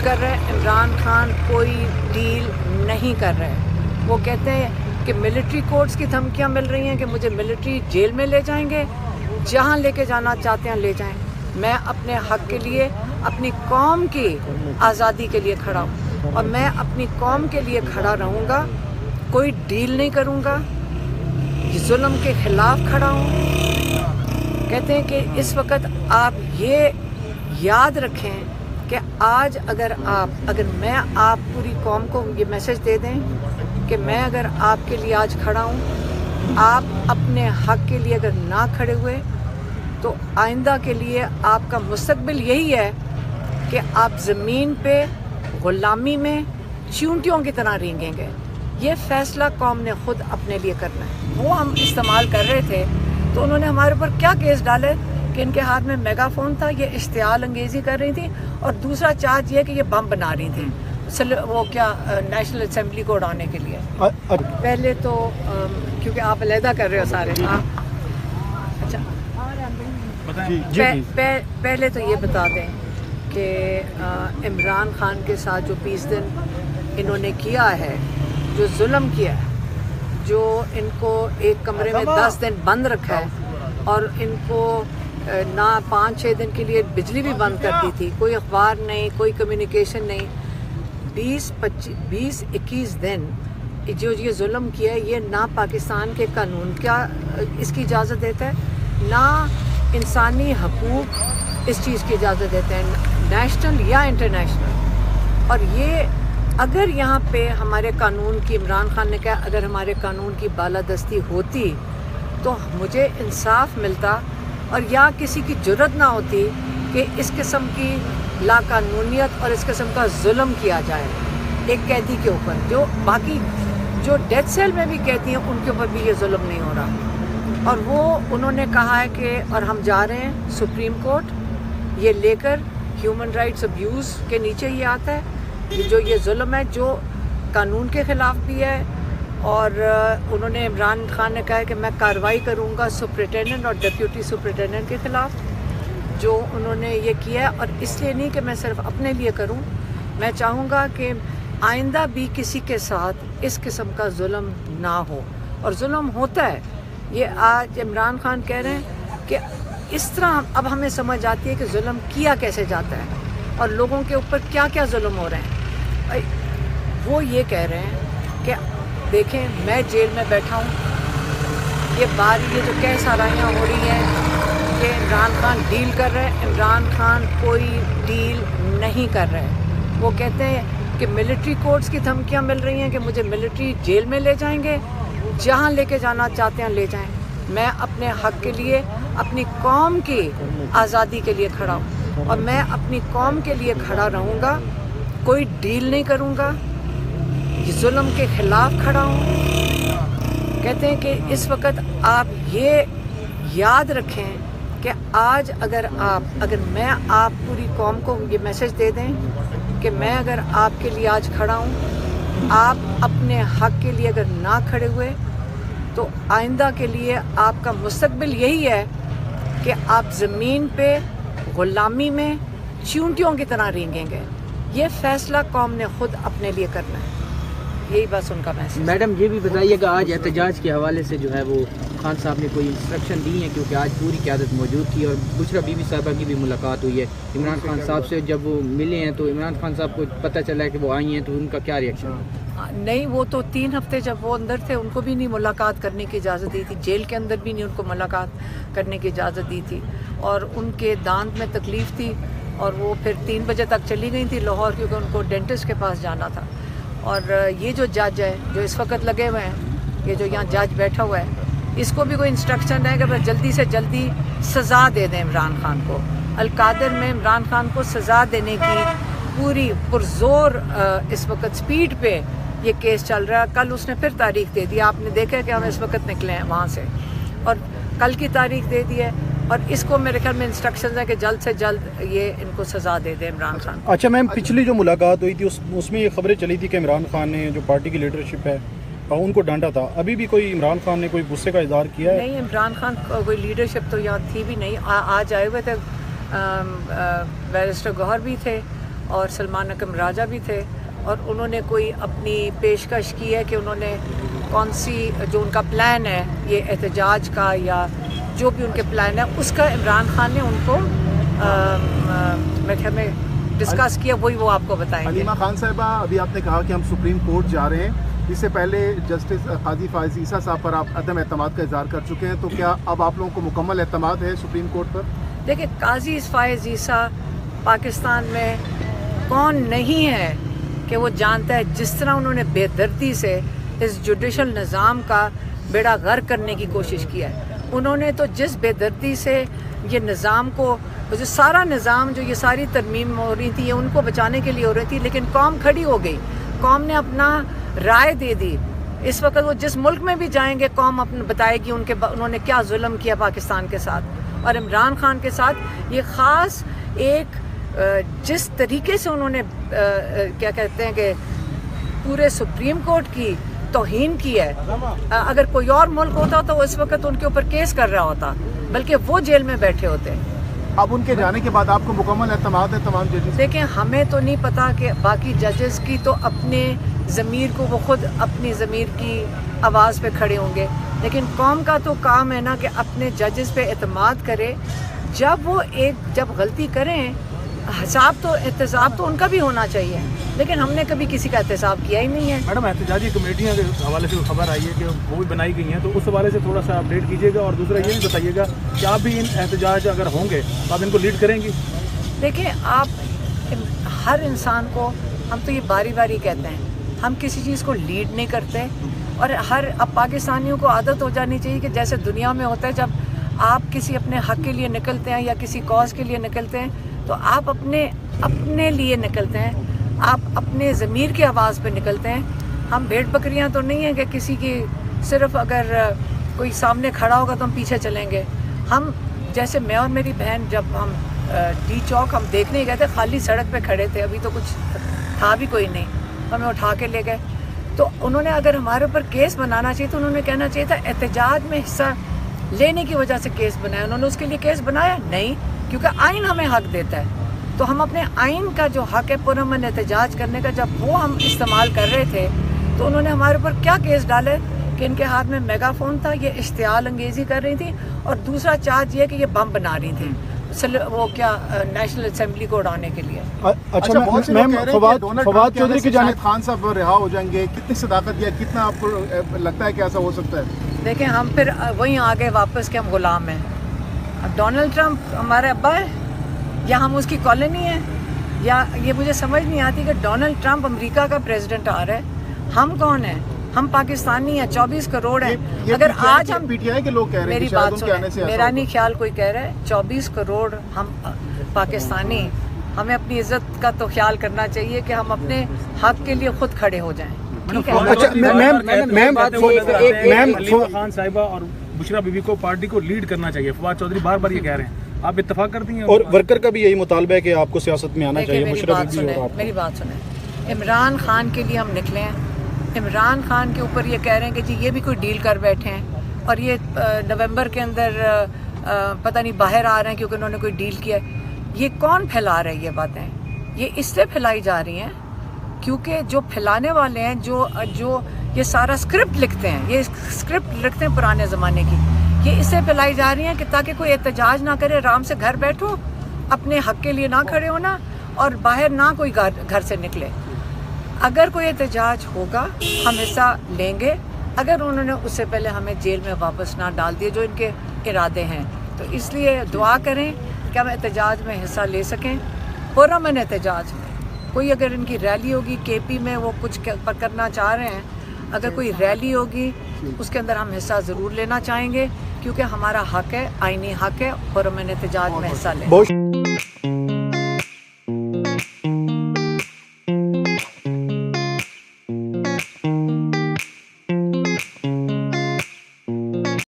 کر رہے ہیں، عمران خان کوئی ڈیل نہیں کر رہے. وہ کہتے ہیں کہ ملٹری کورٹس کی دھمکیاں مل رہی ہیں کہ مجھے ملٹری جیل میں لے جائیں گے، جہاں لے کے جانا چاہتے ہیں لے جائیں. میں اپنے حق کے لیے، اپنی قوم کی آزادی کے لیے کھڑا ہوں اور میں اپنی قوم کے لیے کھڑا رہوں گا. کوئی ڈیل نہیں کروں گا، ظلم کے خلاف کھڑا ہوں. کہتے ہیں کہ اس وقت آپ یہ یاد رکھیں کہ آج اگر میں آپ پوری قوم کو یہ میسج دے دیں کہ میں اگر آپ کے لیے آج کھڑا ہوں، آپ اپنے حق کے لیے اگر نہ کھڑے ہوئے تو آئندہ کے لیے آپ کا مستقبل یہی ہے کہ آپ زمین پہ غلامی میں چیونٹیوں کی طرح رینگیں گے. یہ فیصلہ قوم نے خود اپنے لیے کرنا ہے. وہ ہم استعمال کر رہے تھے تو انہوں نے ہمارے اوپر کیا کیس ڈالے کہ ان کے ہاتھ میں میگا فون تھا، یہ اشتعال انگیزی کر رہی تھی، اور دوسرا چارج یہ کہ یہ بم بنا رہی تھی وہ کیا نیشنل اسمبلی کو اڑانے کے لیے. پہلے تو کیونکہ آپ علیحدہ کر رہے ہو سارے، اچھا پہلے تو یہ بتا دیں کہ عمران خان کے ساتھ جو 20 دن انہوں نے کیا ہے، جو ظلم کیا ہے، جو ان کو ایک کمرے میں 10 دن بند رکھا ہے اور ان کو نہ 5-6 دن کے لیے بجلی بھی بند کر دی تھی، کوئی اخبار نہیں، کوئی کمیونیکیشن نہیں. 20-21 دن جو یہ ظلم کیا ہے، یہ نہ پاکستان کے قانون کیا اس کی اجازت دیتا ہے، نہ انسانی حقوق اس چیز کی اجازت دیتے ہیں، نیشنل یا انٹرنیشنل. اور یہ اگر یہاں پہ ہمارے قانون کی، عمران خان نے کہا اگر ہمارے قانون کی بالادستی ہوتی تو مجھے انصاف ملتا اور یا کسی کی جرت نہ ہوتی کہ اس قسم کی لاقانونیت اور اس قسم کا ظلم کیا جائے ایک قیدی کے اوپر. جو باقی جو ڈیتھ سیل میں بھی قیدی ہیں ان کے اوپر بھی یہ ظلم نہیں ہو رہا. اور وہ انہوں نے کہا ہے کہ اور ہم جا رہے ہیں سپریم کورٹ یہ لے کر، ہیومن رائٹس ابیوز کے نیچے یہ آتا ہے جو یہ ظلم ہے، جو قانون کے خلاف بھی ہے. اور انہوں نے عمران خان نے کہا ہے کہ میں کارروائی کروں گا سپرنٹینڈنٹ اور ڈپٹی سپرنٹینڈنٹ کے خلاف جو انہوں نے یہ کیا ہے. اور اس لیے نہیں کہ میں صرف اپنے لیے کروں، میں چاہوں گا کہ آئندہ بھی کسی کے ساتھ اس قسم کا ظلم نہ ہو. اور ظلم ہوتا ہے، یہ آج عمران خان کہہ رہے ہیں کہ اس طرح اب ہمیں سمجھ آتی ہے کہ ظلم کیا کیسے جاتا ہے اور لوگوں کے اوپر کیا کیا ظلم ہو رہے ہیں. وہ یہ کہہ رہے ہیں کہ دیکھیں میں جیل میں بیٹھا ہوں، یہ جو کیس آرائیاں ہو رہی ہیں کہ عمران خان ڈیل کر رہے ہیں، عمران خان کوئی ڈیل نہیں کر رہے. وہ کہتے ہیں کہ ملٹری کورٹس کی دھمکیاں مل رہی ہیں کہ مجھے ملٹری جیل میں لے جائیں گے، جہاں لے کے جانا چاہتے ہیں لے جائیں. میں اپنے حق کے لیے، اپنی قوم کی آزادی کے لیے کھڑا ہوں اور میں اپنی قوم کے لیے کھڑا رہوں گا. کوئی ڈیل نہیں کروں گا، ظلم کے خلاف کھڑا ہوں. کہتے ہیں کہ اس وقت آپ یہ یاد رکھیں کہ آج اگر میں آپ پوری قوم کو یہ میسج دے دیں کہ میں اگر آپ کے لیے آج کھڑا ہوں، آپ اپنے حق کے لیے اگر نہ کھڑے ہوئے تو آئندہ کے لیے آپ کا مستقبل یہی ہے کہ آپ زمین پہ غلامی میں چیونٹیوں کی طرح رینگیں گے. یہ فیصلہ قوم نے خود اپنے لیے کرنا ہے. یہی بس ان کا میسج. میڈم یہ بھی بتائیے کہ آج احتجاج کے حوالے سے جو ہے وہ خان صاحب نے کوئی انسٹرکشن دی ہیں، کیونکہ آج پوری قیادت موجود تھی اور بشرا بی بی صاحبہ کی بھی ملاقات ہوئی ہے عمران خان صاحب سے. جب وہ ملے ہیں تو عمران خان صاحب کو پتہ چلا ہے کہ وہ آئی ہیں تو ان کا کیا ریئیکشن؟ نہیں، وہ تو 3 ہفتے جب وہ اندر تھے ان کو بھی نہیں ملاقات کرنے کی اجازت دی تھی، جیل کے اندر بھی نہیں ان کو ملاقات کرنے کی اجازت دی تھی. اور ان کے دانت میں تکلیف تھی اور وہ پھر 3 بجے تک چلی گئی تھی لاہور، کیونکہ ان کو ڈینٹسٹ کے پاس جانا تھا. اور یہ جو جج ہے جو اس وقت لگے ہوئے ہیں، یہ جو یہاں جج بیٹھا ہوا ہے، اس کو بھی کوئی انسٹرکشن ہے کہ بس جلدی سے جلدی سزا دے دیں عمران خان کو. القادر میں عمران خان کو سزا دینے کی پوری پرزور اس وقت سپیڈ پہ یہ کیس چل رہا ہے. کل اس نے پھر تاریخ دے دی، آپ نے دیکھا کہ ہم اس وقت نکلے ہیں وہاں سے، اور کل کی تاریخ دے دی ہے. اور اس کو میرے خیال میں انسٹرکشنز ہیں کہ جلد سے جلد یہ ان کو سزا دے دے عمران خان. اچھا میم، پچھلی جو ملاقات ہوئی تھی اس میں یہ خبریں چلی تھی کہ عمران خان نے جو پارٹی کی لیڈرشپ ہے ان کو ڈانٹا تھا. ابھی بھی کوئی عمران خان نے کوئی غصے کا اظہار کیا ہے؟ نہیں، عمران خان کوئی لیڈرشپ تو یہاں تھی بھی نہیں. آج آئے ہوئے تھے بیرسٹر گوہر بھی تھے اور سلمان اکرم راجہ بھی تھے، اور انہوں نے کوئی اپنی پیشکش کی ہے کہ انہوں نے کون سی جو ان کا پلان ہے یہ احتجاج کا یا جو بھی ان کے پلان ہے اس کا عمران خان نے ان کو میرے خیال میں ڈسکس کیا، وہی وہ آپ کو بتائیں گے۔ حلیمہ خان صاحبہ، ابھی آپ نے کہا کہ ہم سپریم کورٹ جا رہے ہیں، اس سے پہلے جسٹس قاضی فائز عیسیٰ صاحب پر آپ عدم اعتماد کا اظہار کر چکے ہیں، تو کیا اب آپ لوگوں کو مکمل اعتماد ہے سپریم کورٹ پر؟ دیکھیں، قاضی فائز عیسیٰ پاکستان میں کون نہیں ہے کہ وہ جانتا ہے جس طرح انہوں نے بے دردی سے اس جوڈیشل نظام کا بیڑا غرق کرنے کی کوشش کیا ہے۔ انہوں نے تو جس بے دردی سے یہ نظام کو، جو سارا نظام جو یہ ساری ترمیم ہو رہی تھی یہ ان کو بچانے کے لیے ہو رہی تھی، لیکن قوم کھڑی ہو گئی، قوم نے اپنا رائے دے دی۔ اس وقت وہ جس ملک میں بھی جائیں گے قوم اپنے بتائے گی انہوں نے کیا ظلم کیا پاکستان کے ساتھ اور عمران خان کے ساتھ۔ یہ خاص ایک جس طریقے سے انہوں نے کیا کہتے ہیں کہ پورے سپریم کورٹ کی توہین کی ہے، اگر کوئی اور ملک ہوتا تو اس وقت ان کے اوپر کیس کر رہا ہوتا، بلکہ وہ جیل میں بیٹھے ہوتے۔ اب ان کے جانے کے بعد آپ کو مکمل اعتماد ہے تمام ججز؟ دیکھیں، ہمیں تو نہیں پتا کہ باقی ججز کی تو اپنے ضمیر کو وہ خود اپنی ضمیر کی آواز پہ کھڑے ہوں گے، لیکن قوم کا تو کام ہے نا کہ اپنے ججز پہ اعتماد کرے۔ جب وہ جب غلطی کریں، حساب تو احتساب تو ان کا بھی ہونا چاہیے، لیکن ہم نے کبھی کسی کا احتساب کیا ہی نہیں ہے۔ میڈم، احتجاجی کمیٹیاں کے حوالے سے خبر آئی ہے کہ وہ بھی بنائی گئی ہیں، تو اس حوالے سے تھوڑا سا اپڈیٹ کیجیے گا، اور دوسرا یہ بھی بتائیے گا کہ آپ بھی ان احتجاج اگر ہوں گے تو آپ ان کو لیڈ کریں گی؟ دیکھیں، آپ ہر انسان کو، ہم تو یہ باری باری کہتے ہیں، ہم کسی چیز کو لیڈ نہیں کرتے، اور اب پاکستانیوں کو عادت ہو جانی چاہیے کہ جیسے دنیا میں ہوتا ہے جب آپ کسی اپنے حق کے لیے نکلتے ہیں یا کسی کاز کے لیے نکلتے ہیں تو آپ اپنے لیے نکلتے ہیں، آپ اپنے ضمیر کی آواز پہ نکلتے ہیں۔ ہم بھیڑ بکریاں تو نہیں ہیں کہ کسی کی صرف اگر کوئی سامنے کھڑا ہوگا تو ہم پیچھے چلیں گے۔ ہم جیسے میں اور میری بہن جب ہم ڈی چوک ہم دیکھنے گئے تھے، خالی سڑک پہ کھڑے تھے، ابھی تو کچھ تھا بھی کوئی نہیں، ہمیں اٹھا کے لے گئے۔ تو انہوں نے اگر ہمارے اوپر کیس بنانا چاہیے تو انہوں نے کہنا چاہیے تھا احتجاج میں حصہ لینے کی وجہ سے کیس بنایا۔ انہوں نے اس کے لیے کیس بنایا نہیں، کیونکہ آئین ہمیں حق دیتا ہے، تو ہم اپنے آئین کا جو حق ہے پرامن احتجاج کرنے کا، جب وہ ہم استعمال کر رہے تھے تو انہوں نے ہمارے اوپر کیا کیس ڈالے کہ ان کے ہاتھ میں میگا فون تھا، یہ اشتعال انگیزی کر رہی تھی، اور دوسرا چارج یہ کہ یہ بم بنا رہی تھی وہ کیا نیشنل اسمبلی کو اڑانے کے لیے۔ اچھا، بہت سے لوگ کہہ رہے ہیں کہ ڈونلڈ ٹرمپ کے آنے سے شاہد خان صاحب رہا ہو جائیں گے، کتنی صداقت یا کتنا آپ کو لگتا ہے کہ ایسا ہو سکتا ہے؟ دیکھیں، ہم پھر وہیں آگے واپس کے ہم غلام ہیں۔ اب ڈونلڈ ٹرمپ ہمارے ابا ہے یا ہم اس کی کالونی ہیں، یا یہ مجھے سمجھ نہیں آتی کہ ڈونلڈ ٹرمپ امریکہ کا پریزیڈنٹ آ رہا ہے، ہم کون ہیں؟ ہم پاکستانی ہیں، 24 کروڑ ہیں۔ اگر آج ہم، پی ٹی آئی کے لوگ کہہ رہے ہیں میری کہ شاید بات ان کے آنے سے سنیں، ایسا میرا ہوگا۔ نہیں خیال کوئی کہہ رہا ہے 24 کروڑ ہم پاکستانی، ہمیں اپنی عزت کا تو خیال کرنا چاہیے کہ ہم اپنے حق کے لیے خود کھڑے ہو جائیں، ٹھیک ہے؟ حلیمہ خان صاحبہ اور بشرا بی بی کو پارٹی کو لیڈ کرنا چاہیے، فواد چودھری بار بار یہ کہہ رہے ہیں، آپ اتفاق کرتی ہیں؟ اور ورکر کا بھی یہی مطالبہ ہے کہ آپ کو سیاست میں آنا چاہیے، میری مشرف بات بھی اور سنیں، آپ میری بات سنیں، عمران خان کے لیے ہم نکلے ہیں۔ عمران خان کے اوپر یہ کہہ رہے ہیں کہ جی یہ بھی کوئی ڈیل کر بیٹھے ہیں، اور یہ نومبر کے اندر پتہ نہیں باہر آ رہے ہیں کیونکہ انہوں نے کوئی ڈیل کیا ہے۔ یہ کون پھیلا رہا ہے یہ باتیں؟ یہ اس سے پھیلائی جا رہی ہیں کیونکہ جو پھیلانے والے ہیں، جو یہ سارا اسکرپٹ لکھتے ہیں، یہ اسکرپٹ لکھتے ہیں پرانے زمانے کی، یہ اس سے پھیلائی جا رہی ہیں کہ تاکہ کوئی احتجاج نہ کرے، آرام سے گھر بیٹھو، اپنے حق کے لیے نہ کھڑے ہونا، اور باہر نہ کوئی گھر سے نکلے۔ اگر کوئی احتجاج ہوگا ہم حصہ لیں گے، اگر انہوں نے اس سے پہلے ہمیں جیل میں واپس نہ ڈال دیے جو ان کے ارادے ہیں، تو اس لیے دعا کریں کہ ہم احتجاج میں حصہ لے سکیں، پرامن احتجاج میں۔ کوئی اگر ان کی ریلی ہوگی کے پی میں، وہ کچھ کرنا چاہ رہے ہیں، اگر کوئی ریلی ہوگی اس کے اندر ہم حصہ ضرور لینا چاہیں گے، کیونکہ ہمارا حق ہے، آئینی حق ہے، پرامن احتجاج میں حصہ لیں۔